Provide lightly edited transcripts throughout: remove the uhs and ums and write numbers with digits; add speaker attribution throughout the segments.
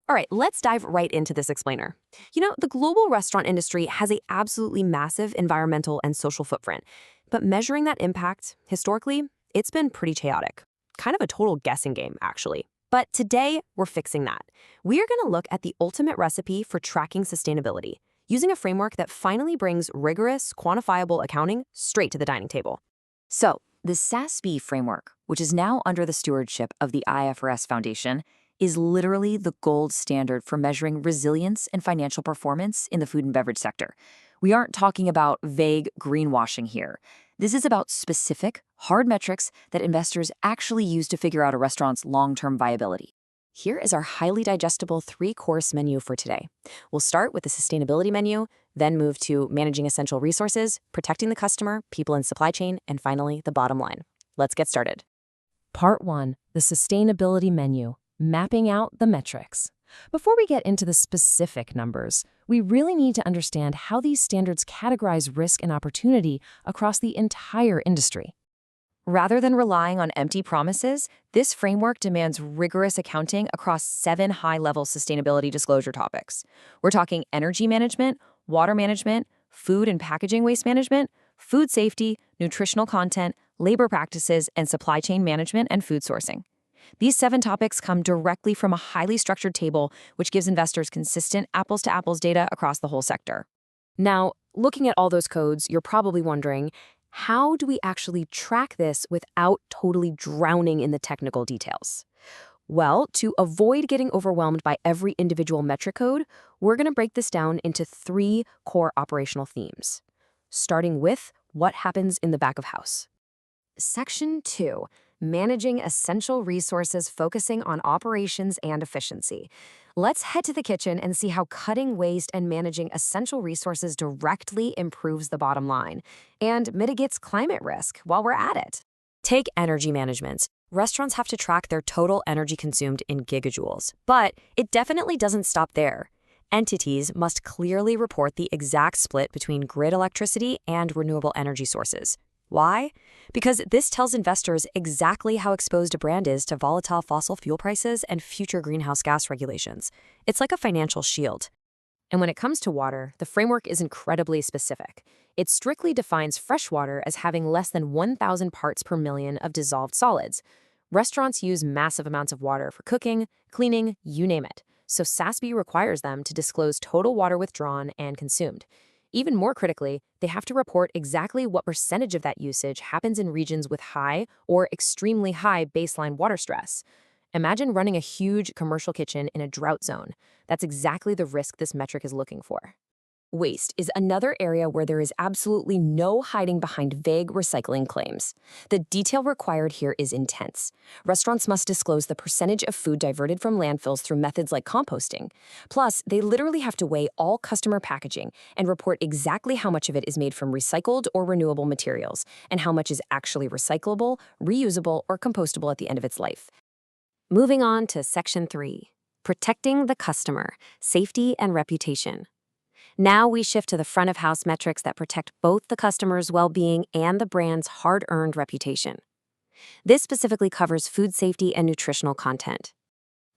Speaker 1: All right, let's dive right into this explainer. The global restaurant industry has a absolutely massive environmental and social footprint, but measuring that impact, historically, it's been pretty chaotic. Kind of a total guessing game, actually. But today, we're fixing that. We are going to look at the ultimate recipe for tracking sustainability, using a framework that finally brings rigorous, quantifiable accounting straight to the dining table.
Speaker 2: So, the SASB framework, which is now under the stewardship of the IFRS Foundation, is literally the gold standard for measuring resilience and financial performance in the food and beverage sector. We aren't talking about vague greenwashing here. This is about specific, hard metrics that investors actually use to figure out a restaurant's long-term viability. Here is our highly digestible 3-course menu for today. We'll start with the sustainability menu, then move to managing essential resources, protecting the customer, people and supply chain, and finally, the bottom line. Let's get started.
Speaker 3: Part 1, the sustainability menu, mapping out the metrics. Before we get into the specific numbers, we really need to understand how these standards categorize risk and opportunity across the entire industry.
Speaker 2: Rather than relying on empty promises, this framework demands rigorous accounting across 7 high-level sustainability disclosure topics. We're talking energy management, water management, food and packaging waste management, food safety, nutritional content, labor practices, and supply chain management and food sourcing. These 7 topics come directly from a highly structured table, which gives investors consistent apples-to-apples data across the whole sector.
Speaker 1: Now, looking at all those codes, you're probably wondering, how do we actually track this without totally drowning in the technical details? Well, to avoid getting overwhelmed by every individual metric code, we're going to break this down into 3 core operational themes, starting with what happens in the back of house. Section 2, managing essential resources focusing on operations and efficiency. Let's head to the kitchen and see how cutting waste and managing essential resources directly improves the bottom line and mitigates climate risk while we're at it. Take energy management. Restaurants have to track their total energy consumed in gigajoules, but it definitely doesn't stop there. Entities must clearly report the exact split between grid electricity and renewable energy sources. Why? Because this tells investors exactly how exposed a brand is to volatile fossil fuel prices and future greenhouse gas regulations. It's like a financial shield. And when it comes to water, the framework is incredibly specific. It strictly defines fresh water as having less than 1,000 parts per million of dissolved solids. Restaurants use massive amounts of water for cooking, cleaning, you name it. So SASB requires them to disclose total water withdrawn and consumed. Even more critically, they have to report exactly what percentage of that usage happens in regions with high or extremely high baseline water stress. Imagine running a huge commercial kitchen in a drought zone. That's exactly the risk this metric is looking for. Waste is another area where there is absolutely no hiding behind vague recycling claims. The detail required here is intense. Restaurants must disclose the percentage of food diverted from landfills through methods like composting. Plus, they literally have to weigh all customer packaging and report exactly how much of it is made from recycled or renewable materials, and how much is actually recyclable, reusable, or compostable at the end of its life. Moving on to Section 3, protecting the customer, safety and reputation. Now we shift to the front-of-house metrics that protect both the customer's well-being and the brand's hard-earned reputation. This specifically covers food safety and nutritional content.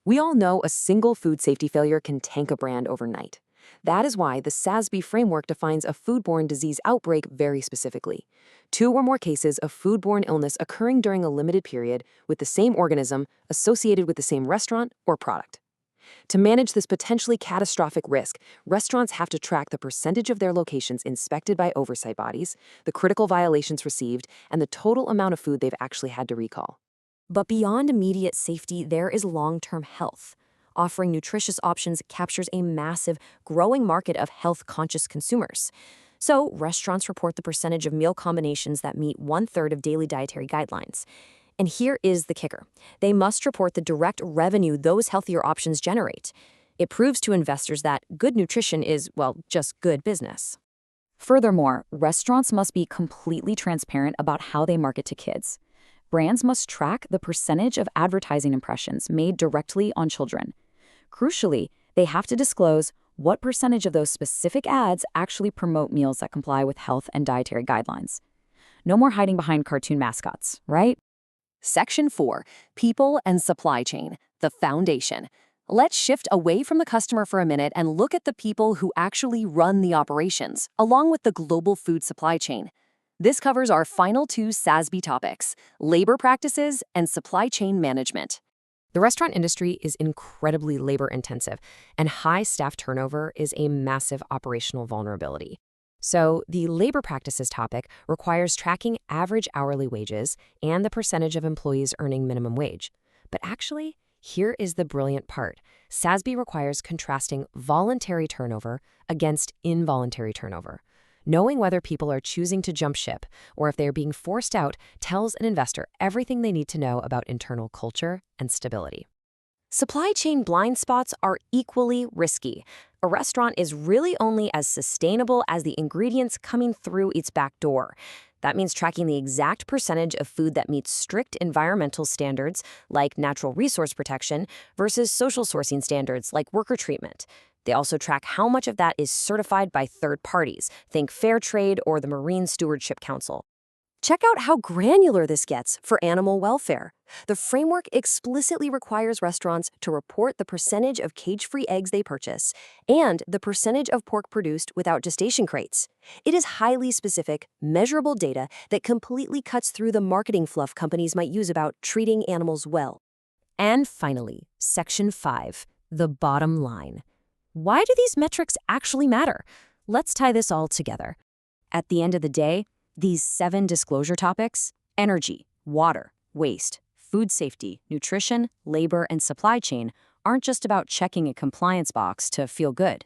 Speaker 1: We all know a single food safety failure can tank a brand overnight. That is why the SASB framework defines a foodborne disease outbreak very specifically. 2 or more cases of foodborne illness occurring during a limited period with the same organism associated with the same restaurant or product. To manage this potentially catastrophic risk, restaurants have to track the percentage of their locations inspected by oversight bodies, the critical violations received, and the total amount of food they've actually had to recall. But beyond immediate safety, there is long-term health. Offering nutritious options captures a massive, growing market of health-conscious consumers. So, restaurants report the percentage of meal combinations that meet 1/3 of daily dietary guidelines. And here is the kicker. They must report the direct revenue those healthier options generate. It proves to investors that good nutrition is, well, just good business.
Speaker 2: Furthermore, restaurants must be completely transparent about how they market to kids. Brands must track the percentage of advertising impressions made directly on children. Crucially, they have to disclose what percentage of those specific ads actually promote meals that comply with health and dietary guidelines. No more hiding behind cartoon mascots, right?
Speaker 1: Section 4, people and supply chain, the foundation.
Speaker 2: Let's shift away from the customer for a minute and look at the people who actually run the operations, along with the global food supply chain. This covers our final two SASB topics: labor practices and supply chain management.
Speaker 1: The restaurant industry is incredibly labor-intensive, and high staff turnover is a massive operational vulnerability. So, the labor practices topic requires tracking average hourly wages and the percentage of employees earning minimum wage. But actually, here is the brilliant part. SASB requires contrasting voluntary turnover against involuntary turnover. Knowing whether people are choosing to jump ship or if they are being forced out tells an investor everything they need to know about internal culture and stability. Supply chain blind spots are equally risky. A restaurant is really only as sustainable as the ingredients coming through its back door. That means tracking the exact percentage of food that meets strict environmental standards, like natural resource protection, versus social sourcing standards, like worker treatment. They also track how much of that is certified by third parties, think Fair Trade or the Marine Stewardship Council. Check out how granular this gets for animal welfare. The framework explicitly requires restaurants to report the percentage of cage-free eggs they purchase and the percentage of pork produced without gestation crates. It is highly specific, measurable data that completely cuts through the marketing fluff companies might use about treating animals well.
Speaker 3: And finally, Section 5, the bottom line. Why do these metrics actually matter? Let's tie this all together.
Speaker 2: At the end of the day, these 7 disclosure topics: energy, water, waste, food safety, nutrition, labor, and supply chain aren't just about checking a compliance box to feel good.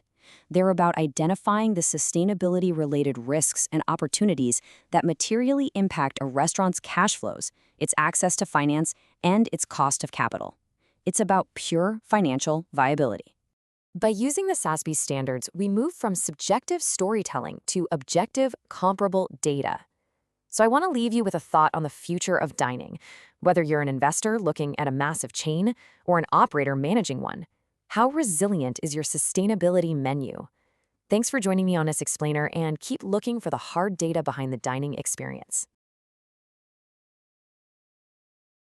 Speaker 2: They're about identifying the sustainability-related risks and opportunities that materially impact a restaurant's cash flows, its access to finance, and its cost of capital. It's about pure financial viability.
Speaker 1: By using the SASB standards, we move from subjective storytelling to objective, comparable data. So I want to leave you with a thought on the future of dining. Whether you're an investor looking at a massive chain or an operator managing one, how resilient is your sustainability menu? Thanks for joining me on this explainer, and keep looking for the hard data behind the dining experience.